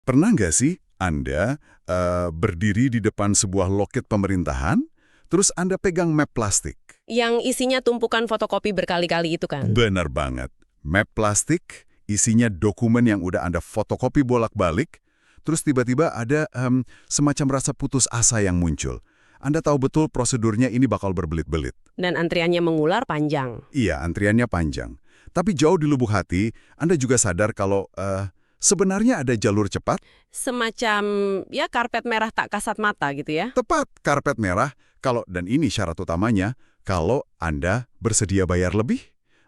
Pernah nggak sih Anda berdiri di depan sebuah loket pemerintahan, terus Anda pegang map plastik? Yang isinya tumpukan fotokopi berkali-kali itu kan? Benar banget. Map plastik, isinya dokumen yang udah Anda fotokopi bolak-balik, terus tiba-tiba ada semacam rasa putus asa yang muncul. Anda tahu betul prosedurnya ini bakal berbelit-belit. Dan antriannya mengular panjang. Iya, antriannya panjang. Tapi jauh di lubuk hati, Anda juga sadar kalau sebenarnya ada jalur cepat. Semacam ya karpet merah tak kasat mata gitu ya. Tepat, karpet merah, dan ini syarat utamanya, kalau Anda bersedia bayar lebih.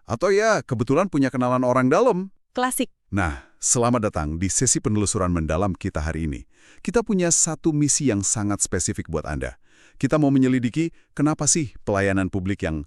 Atau ya, kebetulan punya kenalan orang dalam. Klasik. Nah, selamat datang di sesi penelusuran mendalam kita hari ini. Kita punya satu misi yang sangat spesifik buat Anda. Kita mau menyelidiki kenapa sih pelayanan publik yang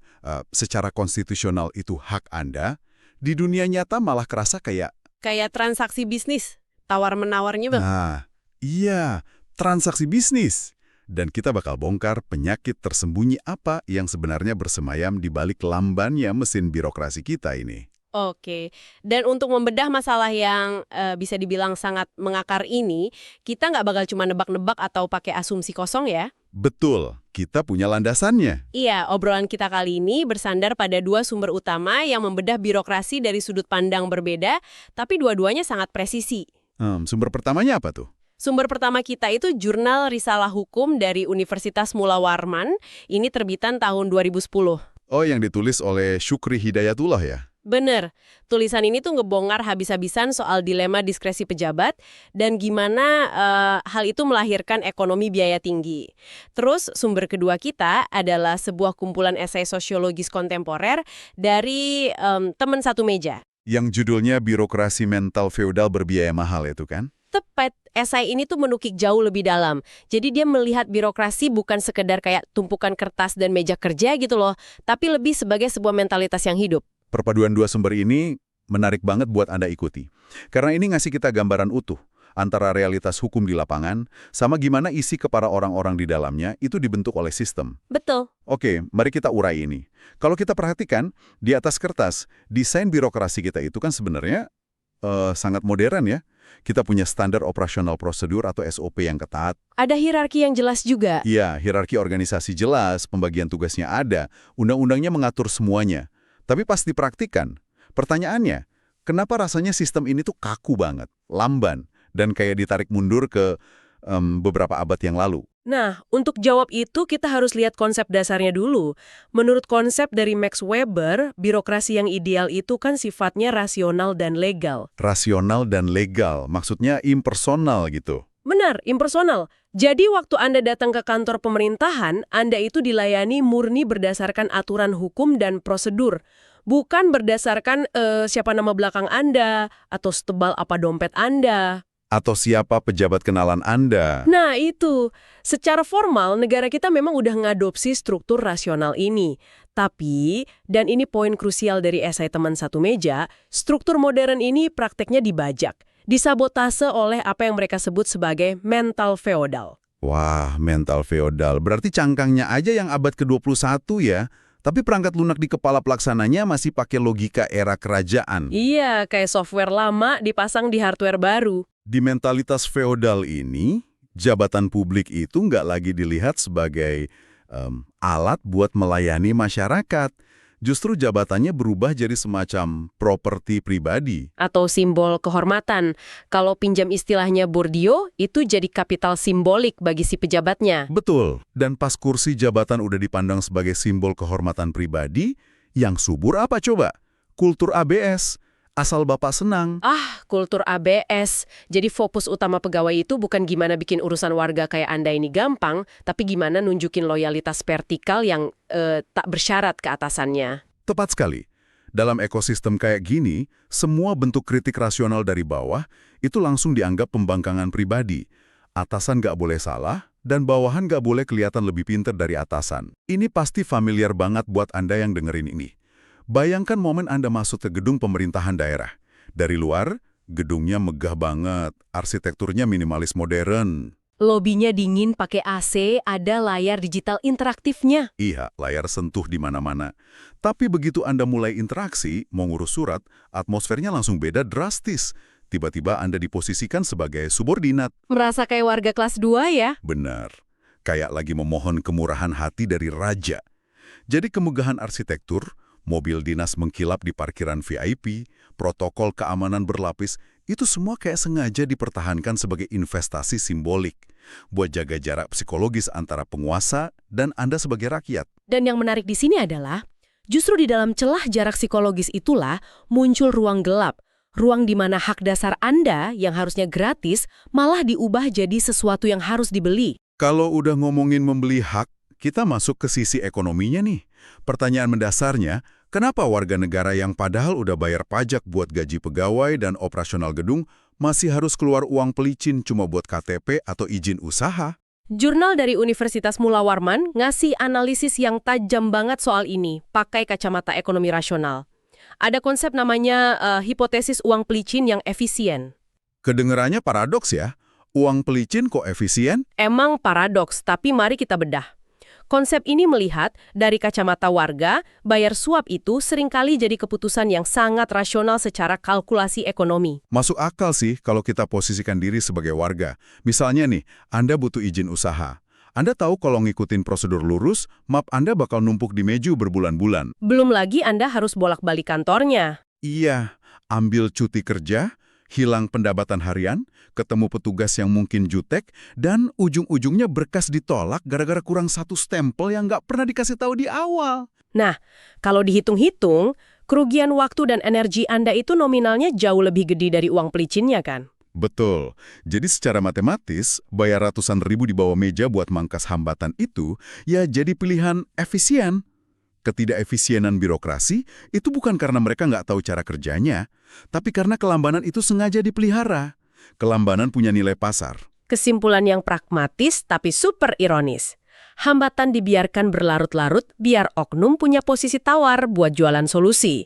secara konstitusional itu hak Anda, di dunia nyata malah kerasa kayak... Kayak transaksi bisnis. Tawar-menawarnya bang. Nah, iya, transaksi bisnis. Dan kita bakal bongkar penyakit tersembunyi apa yang sebenarnya bersemayam di balik lambannya mesin birokrasi kita ini. Oke. Dan untuk membedah masalah yang bisa dibilang sangat mengakar ini, kita nggak bakal cuma nebak-nebak atau pakai asumsi kosong ya. Betul, kita punya landasannya. Iya, obrolan kita kali ini bersandar pada dua sumber utama yang membedah birokrasi dari sudut pandang berbeda, tapi dua-duanya sangat presisi. Sumber pertamanya apa tuh? Sumber pertama kita itu Jurnal Risalah Hukum dari Universitas Mula Warman. Ini terbitan tahun 2010. Oh, yang ditulis oleh Syukri Hidayatullah ya? Bener, tulisan ini tuh ngebongkar habis-habisan soal dilema diskresi pejabat dan gimana hal itu melahirkan ekonomi biaya tinggi. Terus sumber kedua kita adalah sebuah kumpulan esai sosiologis kontemporer dari teman satu meja. Yang judulnya Birokrasi Mental Feodal Berbiaya Mahal itu kan? Tepat, esai ini tuh menukik jauh lebih dalam. Jadi dia melihat birokrasi bukan sekedar kayak tumpukan kertas dan meja kerja gitu loh, tapi lebih sebagai sebuah mentalitas yang hidup. Perpaduan dua sumber ini menarik banget buat Anda ikuti. Karena ini ngasih kita gambaran utuh antara realitas hukum di lapangan sama gimana isi kepala orang-orang di dalamnya itu dibentuk oleh sistem. Betul. Oke, mari kita urai ini. Kalau kita perhatikan, di atas kertas, desain birokrasi kita itu kan sebenarnya sangat modern ya. Kita punya standar operasional prosedur atau SOP yang ketat. Ada hierarki yang jelas juga. Iya, hierarki organisasi jelas, pembagian tugasnya ada, undang-undangnya mengatur semuanya. Tapi pas dipraktikan, pertanyaannya, kenapa rasanya sistem ini tuh kaku banget, lamban, dan kayak ditarik mundur ke beberapa abad yang lalu? Nah, untuk jawab itu kita harus lihat konsep dasarnya dulu. Menurut konsep dari Max Weber, birokrasi yang ideal itu kan sifatnya rasional dan legal. Rasional dan legal, maksudnya impersonal gitu. Benar, impersonal. Jadi waktu Anda datang ke kantor pemerintahan, Anda itu dilayani murni berdasarkan aturan hukum dan prosedur. Bukan berdasarkan siapa nama belakang Anda, atau setebal apa dompet Anda. Atau siapa pejabat kenalan Anda. Nah itu, secara formal negara kita memang udah ngadopsi struktur rasional ini. Tapi, dan ini poin krusial dari esai teman satu meja, struktur modern ini prakteknya dibajak. Disabotase oleh apa yang mereka sebut sebagai mental feodal. Wah, mental feodal. Berarti cangkangnya aja yang abad ke-21 ya. Tapi perangkat lunak di kepala pelaksananya masih pakai logika era kerajaan. Iya, kayak software lama dipasang di hardware baru. Di mentalitas feodal ini, jabatan publik itu nggak lagi dilihat sebagai alat buat melayani masyarakat. Justru jabatannya berubah jadi semacam properti pribadi. Atau simbol kehormatan. Kalau pinjam istilahnya Bourdieu, itu jadi kapital simbolik bagi si pejabatnya. Betul. Dan pas kursi jabatan udah dipandang sebagai simbol kehormatan pribadi, yang subur apa coba? Kultur ABS. Asal Bapak senang. Kultur ABS. Jadi fokus utama pegawai itu bukan gimana bikin urusan warga kayak Anda ini gampang, tapi gimana nunjukin loyalitas vertikal yang tak bersyarat ke atasannya. Tepat sekali. Dalam ekosistem kayak gini, semua bentuk kritik rasional dari bawah itu langsung dianggap pembangkangan pribadi. Atasan nggak boleh salah, dan bawahan nggak boleh kelihatan lebih pintar dari atasan. Ini pasti familiar banget buat Anda yang dengerin ini. Bayangkan momen Anda masuk ke gedung pemerintahan daerah. Dari luar, gedungnya megah banget, arsitekturnya minimalis modern. Lobinya dingin pakai AC, ada layar digital interaktifnya. Iya, layar sentuh di mana-mana. Tapi begitu Anda mulai interaksi, mau ngurus surat, atmosfernya langsung beda drastis. Tiba-tiba Anda diposisikan sebagai subordinat. Merasa kayak warga kelas 2 ya? Benar. Kayak lagi memohon kemurahan hati dari raja. Jadi kemegahan arsitektur, mobil dinas mengkilap di parkiran VIP, protokol keamanan berlapis, itu semua kayak sengaja dipertahankan sebagai investasi simbolik buat jaga jarak psikologis antara penguasa dan Anda sebagai rakyat. Dan yang menarik di sini adalah, justru di dalam celah jarak psikologis itulah muncul ruang gelap. Ruang di mana hak dasar Anda yang harusnya gratis malah diubah jadi sesuatu yang harus dibeli. Kalau udah ngomongin membeli hak, kita masuk ke sisi ekonominya nih. Pertanyaan mendasarnya, kenapa warga negara yang padahal udah bayar pajak buat gaji pegawai dan operasional gedung masih harus keluar uang pelicin cuma buat KTP atau izin usaha? Jurnal dari Universitas Mula Warman ngasih analisis yang tajam banget soal ini, pakai kacamata ekonomi rasional. Ada konsep namanya hipotesis uang pelicin yang efisien. Kedengerannya paradoks ya, uang pelicin kok efisien? Emang paradoks, tapi mari kita bedah. Konsep ini melihat, dari kacamata warga, bayar suap itu seringkali jadi keputusan yang sangat rasional secara kalkulasi ekonomi. Masuk akal sih kalau kita posisikan diri sebagai warga. Misalnya nih, Anda butuh izin usaha. Anda tahu kalau ngikutin prosedur lurus, map Anda bakal numpuk di meju berbulan-bulan. Belum lagi Anda harus bolak-balik kantornya. Iya, ambil cuti kerja, hilang pendapatan harian, ketemu petugas yang mungkin jutek, dan ujung-ujungnya berkas ditolak gara-gara kurang satu stempel yang nggak pernah dikasih tahu di awal. Nah, kalau dihitung-hitung, kerugian waktu dan energi Anda itu nominalnya jauh lebih gede dari uang pelicinnya kan? Betul. Jadi secara matematis, bayar ratusan ribu di bawah meja buat mangkas hambatan itu, ya jadi pilihan efisien. Ketidakefisienan birokrasi itu bukan karena mereka nggak tahu cara kerjanya, tapi karena kelambanan itu sengaja dipelihara. Kelambanan punya nilai pasar. Kesimpulan yang pragmatis tapi super ironis. Hambatan dibiarkan berlarut-larut biar oknum punya posisi tawar buat jualan solusi.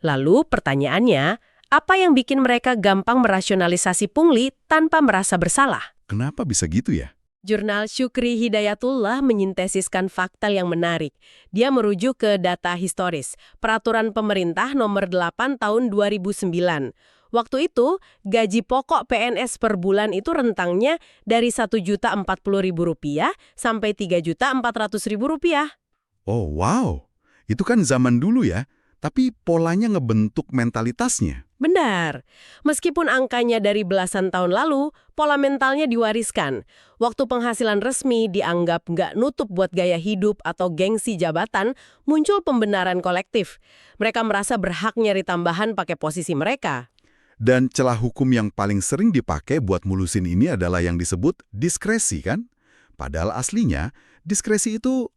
Lalu pertanyaannya, apa yang bikin mereka gampang merasionalisasi pungli tanpa merasa bersalah? Kenapa bisa gitu ya? Jurnal Syukri Hidayatullah menyintesiskan fakta yang menarik. Dia merujuk ke data historis, Peraturan Pemerintah Nomor 8 Tahun 2009. Waktu itu, gaji pokok PNS per bulan itu rentangnya dari Rp1.040.000 sampai Rp3.400.000. Oh wow, itu kan zaman dulu ya, tapi polanya ngebentuk mentalitasnya. Benar. Meskipun angkanya dari belasan tahun lalu, pola mentalnya diwariskan. Waktu penghasilan resmi dianggap nggak nutup buat gaya hidup atau gengsi jabatan, muncul pembenaran kolektif. Mereka merasa berhak nyari tambahan pakai posisi mereka. Dan celah hukum yang paling sering dipakai buat mulusin ini adalah yang disebut diskresi kan? Padahal aslinya, diskresi itu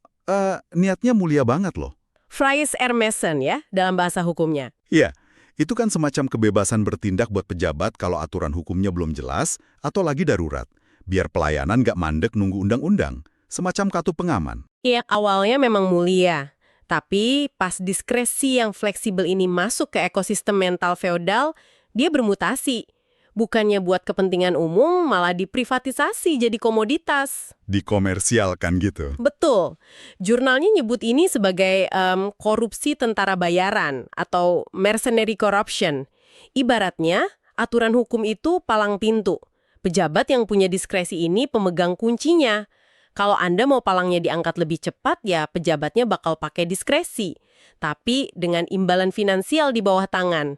niatnya mulia banget loh. Fries Hermessen ya, dalam bahasa hukumnya. Iya. Itu kan semacam kebebasan bertindak buat pejabat kalau aturan hukumnya belum jelas atau lagi darurat. Biar pelayanan nggak mandek nunggu undang-undang. Semacam kartu pengaman. Iya, awalnya memang mulia. Tapi pas diskresi yang fleksibel ini masuk ke ekosistem mental feodal, dia bermutasi. Bukannya buat kepentingan umum, malah diprivatisasi jadi komoditas. Dikomersialkan gitu. Betul. Jurnalnya nyebut ini sebagai korupsi tentara bayaran atau mercenary corruption. Ibaratnya, aturan hukum itu palang pintu. Pejabat yang punya diskresi ini pemegang kuncinya. Kalau Anda mau palangnya diangkat lebih cepat, ya pejabatnya bakal pakai diskresi. Tapi dengan imbalan finansial di bawah tangan.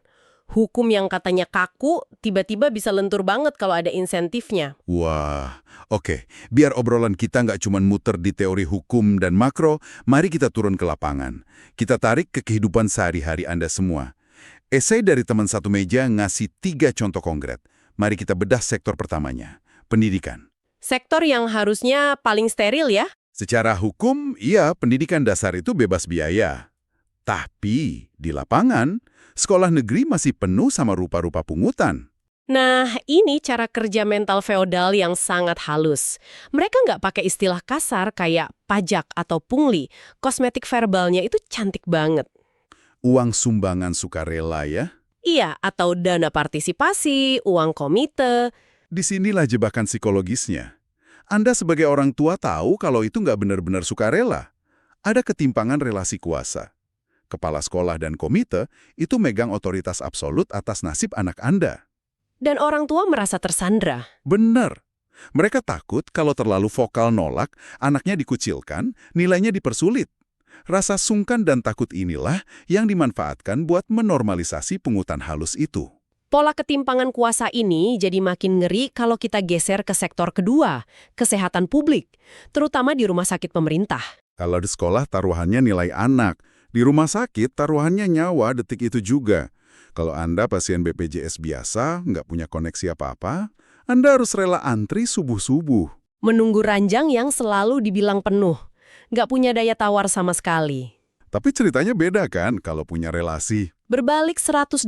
Hukum yang katanya kaku, tiba-tiba bisa lentur banget kalau ada insentifnya. Wah, oke. Biar obrolan kita nggak cuma muter di teori hukum dan makro, mari kita turun ke lapangan. Kita tarik ke kehidupan sehari-hari Anda semua. Esai dari teman satu meja ngasih 3 contoh konkret. Mari kita bedah sektor pertamanya, pendidikan. Sektor yang harusnya paling steril ya? Secara hukum, iya pendidikan dasar itu bebas biaya. Tapi di lapangan, sekolah negeri masih penuh sama rupa-rupa pungutan. Nah, ini cara kerja mental feodal yang sangat halus. Mereka nggak pakai istilah kasar kayak pajak atau pungli. Kosmetik verbalnya itu cantik banget. Uang sumbangan sukarela ya. Iya, atau dana partisipasi, uang komite. Disinilah jebakan psikologisnya. Anda sebagai orang tua tahu kalau itu nggak benar-benar sukarela. Ada ketimpangan relasi kuasa. Kepala sekolah dan komite itu megang otoritas absolut atas nasib anak Anda. Dan orang tua merasa tersandra. Benar. Mereka takut kalau terlalu vokal nolak, anaknya dikucilkan, nilainya dipersulit. Rasa sungkan dan takut inilah yang dimanfaatkan buat menormalisasi pungutan halus itu. Pola ketimpangan kuasa ini jadi makin ngeri kalau kita geser ke sektor kedua, kesehatan publik, terutama di rumah sakit pemerintah. Kalau di sekolah taruhannya nilai anak, di rumah sakit taruhannya nyawa detik itu juga. Kalau Anda pasien BPJS biasa, nggak punya koneksi apa-apa, Anda harus rela antri subuh-subuh. Menunggu ranjang yang selalu dibilang penuh. Nggak punya daya tawar sama sekali. Tapi ceritanya beda kan kalau punya relasi. Berbalik 180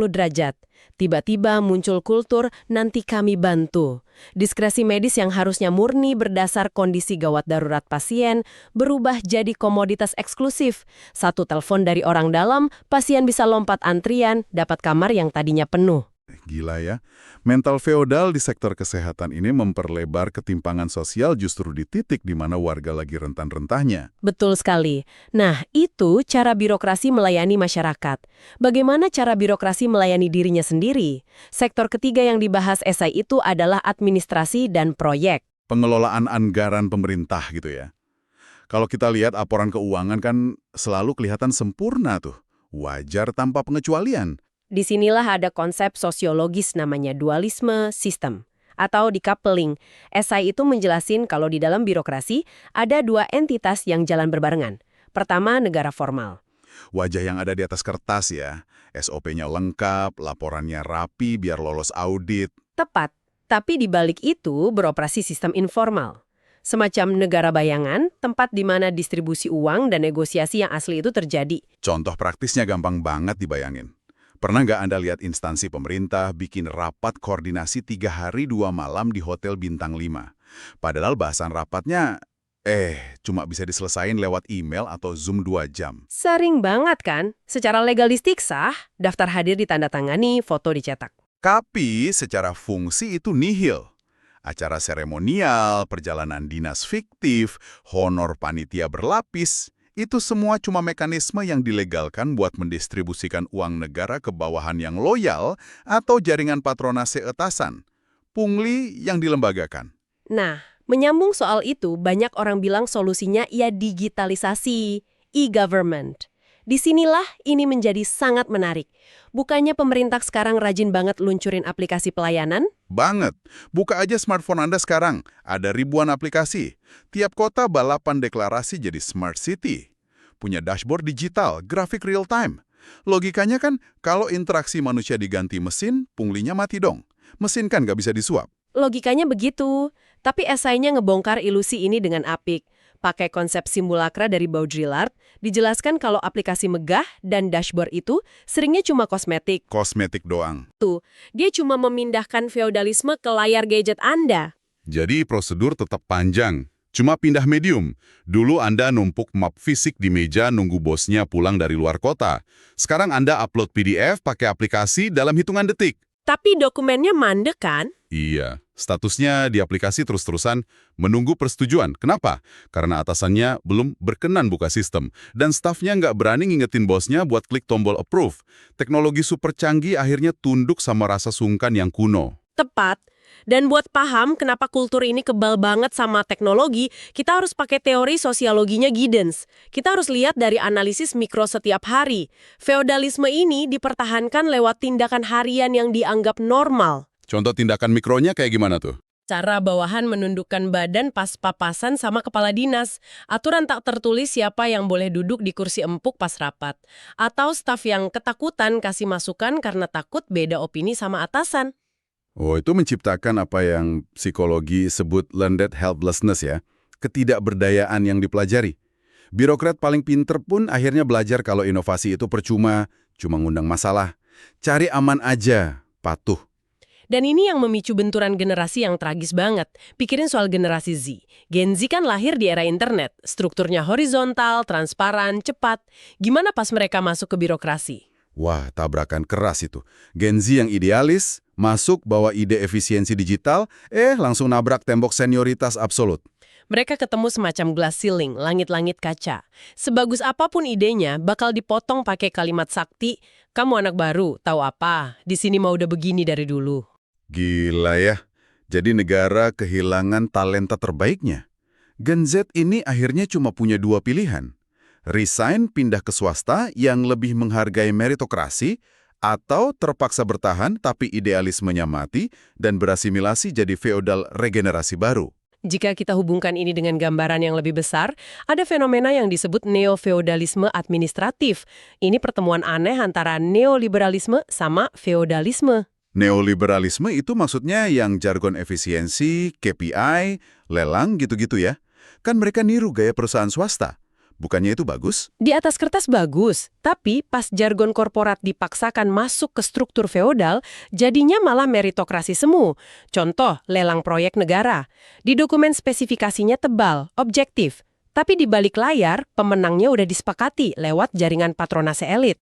derajat. Tiba-tiba muncul kultur nanti kami bantu. Diskresi medis yang harusnya murni berdasar kondisi gawat darurat pasien berubah jadi komoditas eksklusif. Satu telepon dari orang dalam, pasien bisa lompat antrian, dapat kamar yang tadinya penuh. Gila ya, mental feodal di sektor kesehatan ini memperlebar ketimpangan sosial justru di titik di mana warga lagi rentan-rentahnya. Betul sekali. Nah, itu cara birokrasi melayani masyarakat. Bagaimana cara birokrasi melayani dirinya sendiri? Sektor ketiga yang dibahas esai itu adalah administrasi dan proyek. Pengelolaan anggaran pemerintah gitu ya. Kalau kita lihat laporan keuangan kan selalu kelihatan sempurna tuh. Wajar tanpa pengecualian. Disinilah ada konsep sosiologis namanya dualisme sistem atau decoupling. Esai itu menjelasin kalau di dalam birokrasi ada dua entitas yang jalan berbarengan. Pertama, negara formal. Wajah yang ada di atas kertas ya. SOP-nya lengkap, laporannya rapi biar lolos audit. Tepat, tapi di balik itu beroperasi sistem informal. Semacam negara bayangan, tempat di mana distribusi uang dan negosiasi yang asli itu terjadi. Contoh praktisnya gampang banget dibayangin. Pernah nggak Anda lihat instansi pemerintah bikin rapat koordinasi 3 hari 2 malam di Hotel Bintang 5? Padahal bahasan rapatnya, cuma bisa diselesain lewat email atau Zoom 2 jam. Sering banget kan? Secara legalistik sah, daftar hadir ditandatangani, foto dicetak. Tapi secara fungsi itu nihil. Acara seremonial, perjalanan dinas fiktif, honor panitia berlapis, itu semua cuma mekanisme yang dilegalkan buat mendistribusikan uang negara ke bawahan yang loyal atau jaringan patronase etasan. Pungli yang dilembagakan. Nah, menyambung soal itu, banyak orang bilang solusinya ya digitalisasi, e-government. Disinilah ini menjadi sangat menarik. Bukannya pemerintah sekarang rajin banget luncurin aplikasi pelayanan? Banget. Buka aja smartphone Anda sekarang. Ada ribuan aplikasi. Tiap kota balapan deklarasi jadi smart city. Punya dashboard digital, grafik real time. Logikanya kan kalau interaksi manusia diganti mesin, punglinya mati dong. Mesin kan nggak bisa disuap. Logikanya begitu. Tapi esainya ngebongkar ilusi ini dengan apik. Pakai konsep simulakra dari Baudrillard, dijelaskan kalau aplikasi megah dan dashboard itu seringnya cuma kosmetik. Kosmetik doang. Dia cuma memindahkan feodalisme ke layar gadget Anda. Jadi prosedur tetap panjang. Cuma pindah medium. Dulu Anda numpuk map fisik di meja nunggu bosnya pulang dari luar kota. Sekarang Anda upload PDF pakai aplikasi dalam hitungan detik. Tapi dokumennya mandek kan? Iya, statusnya di aplikasi terus-terusan menunggu persetujuan. Kenapa? Karena atasannya belum berkenan buka sistem. Dan stafnya nggak berani ngingetin bosnya buat klik tombol approve. Teknologi super canggih akhirnya tunduk sama rasa sungkan yang kuno. Tepat. Dan buat paham kenapa kultur ini kebal banget sama teknologi, kita harus pakai teori sosiologinya Giddens. Kita harus lihat dari analisis mikro setiap hari. Feodalisme ini dipertahankan lewat tindakan harian yang dianggap normal. Contoh tindakan mikronya kayak gimana tuh? Cara bawahan menundukkan badan pas papasan sama kepala dinas. Aturan tak tertulis siapa yang boleh duduk di kursi empuk pas rapat. Atau staf yang ketakutan kasih masukan karena takut beda opini sama atasan. Oh, itu menciptakan apa yang psikologi sebut learned helplessness ya. Ketidakberdayaan yang dipelajari. Birokrat paling pinter pun akhirnya belajar kalau inovasi itu percuma, cuma ngundang masalah. Cari aman aja, patuh. Dan ini yang memicu benturan generasi yang tragis banget. Pikirin soal generasi Z. Gen Z kan lahir di era internet. Strukturnya horizontal, transparan, cepat. Gimana pas mereka masuk ke birokrasi? Wah, tabrakan keras itu. Gen Z yang idealis, masuk bawa ide efisiensi digital, langsung nabrak tembok senioritas absolut. Mereka ketemu semacam glass ceiling, langit-langit kaca. Sebagus apapun idenya, bakal dipotong pakai kalimat sakti, kamu anak baru, tahu apa? Di sini mau udah begini dari dulu. Gila ya. Jadi negara kehilangan talenta terbaiknya. Gen Z ini akhirnya cuma punya dua pilihan. Resign pindah ke swasta yang lebih menghargai meritokrasi, atau terpaksa bertahan tapi idealismenya mati dan berasimilasi jadi feodal regenerasi baru. Jika kita hubungkan ini dengan gambaran yang lebih besar, ada fenomena yang disebut neo-feodalisme administratif. Ini pertemuan aneh antara neoliberalisme sama feodalisme. Neoliberalisme itu maksudnya yang jargon efisiensi, KPI, lelang gitu-gitu ya. Kan mereka niru gaya perusahaan swasta. Bukannya itu bagus? Di atas kertas bagus, tapi pas jargon korporat dipaksakan masuk ke struktur feodal, jadinya malah meritokrasi semu. Contoh, lelang proyek negara. Di dokumen spesifikasinya tebal, objektif. Tapi di balik layar, pemenangnya udah disepakati lewat jaringan patronase elit.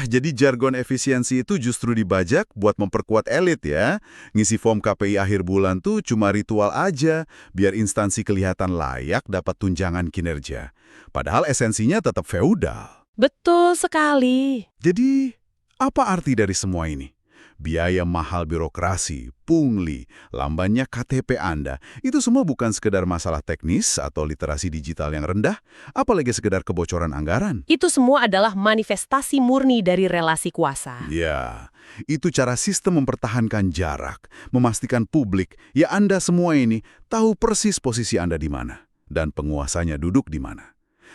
Jadi jargon efisiensi itu justru dibajak buat memperkuat elit ya. Ngisi form KPI akhir bulan tuh cuma ritual aja, biar instansi kelihatan layak dapat tunjangan kinerja. Padahal esensinya tetap feudal. Betul sekali. Jadi, apa arti dari semua ini? Biaya mahal birokrasi, pungli, lambannya KTP Anda, itu semua bukan sekedar masalah teknis atau literasi digital yang rendah, apalagi sekedar kebocoran anggaran. Itu semua adalah manifestasi murni dari relasi kuasa. Ya, itu cara sistem mempertahankan jarak, memastikan publik, ya Anda semua ini tahu persis posisi Anda di mana, dan penguasanya duduk di mana.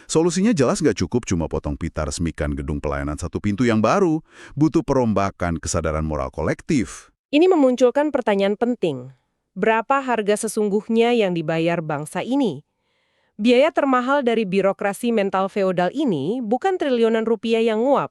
Solusinya jelas nggak cukup cuma potong pita resmikan gedung pelayanan satu pintu yang baru, butuh perombakan kesadaran moral kolektif. Ini memunculkan pertanyaan penting. Berapa harga sesungguhnya yang dibayar bangsa ini? Biaya termahal dari birokrasi mental feodal ini bukan triliunan rupiah yang nguap,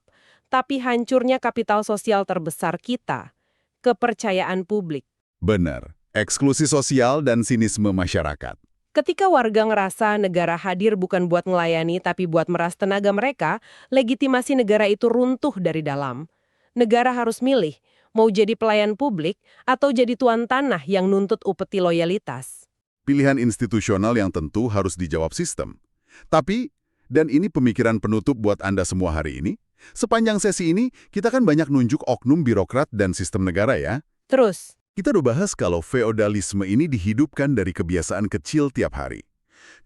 tapi hancurnya kapital sosial terbesar kita, kepercayaan publik. Benar, eksklusi sosial dan sinisme masyarakat. Ketika warga ngerasa negara hadir bukan buat melayani tapi buat meras tenaga mereka, legitimasi negara itu runtuh dari dalam. Negara harus milih, mau jadi pelayan publik atau jadi tuan tanah yang nuntut upeti loyalitas. Pilihan institusional yang tentu harus dijawab sistem. Tapi, dan ini pemikiran penutup buat Anda semua hari ini, sepanjang sesi ini kita kan banyak nunjuk oknum birokrat dan sistem negara ya. Terus, Kita udah bahas kalau feodalisme ini dihidupkan dari kebiasaan kecil tiap hari.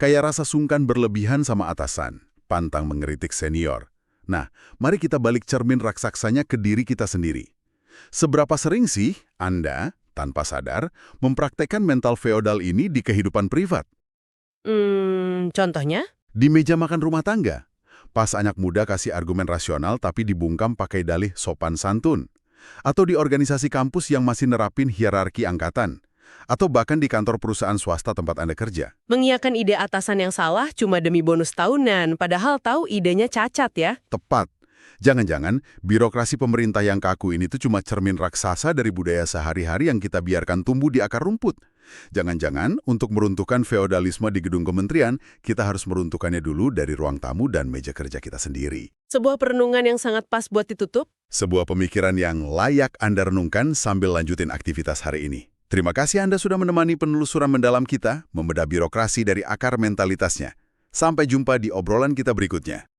Kayak rasa sungkan berlebihan sama atasan, pantang mengeritik senior. Nah, mari kita balik cermin raksaksanya ke diri kita sendiri. Seberapa sering sih Anda, tanpa sadar, mempraktekkan mental feodal ini di kehidupan privat? contohnya? Di meja makan rumah tangga. Pas anak muda kasih argumen rasional tapi dibungkam pakai dalih sopan santun. Atau di organisasi kampus yang masih nerapin hierarki angkatan. Atau bahkan di kantor perusahaan swasta tempat Anda kerja. Mengiyakan ide atasan yang salah cuma demi bonus tahunan, padahal tahu idenya cacat ya. Tepat. Jangan-jangan birokrasi pemerintah yang kaku ini tuh cuma cermin raksasa dari budaya sehari-hari yang kita biarkan tumbuh di akar rumput. Jangan-jangan untuk meruntuhkan feodalisme di gedung kementerian, kita harus meruntuhkannya dulu dari ruang tamu dan meja kerja kita sendiri. Sebuah perenungan yang sangat pas buat ditutup. Sebuah pemikiran yang layak Anda renungkan sambil lanjutin aktivitas hari ini. Terima kasih Anda sudah menemani penelusuran mendalam kita, membedah birokrasi dari akar mentalitasnya. Sampai jumpa di obrolan kita berikutnya.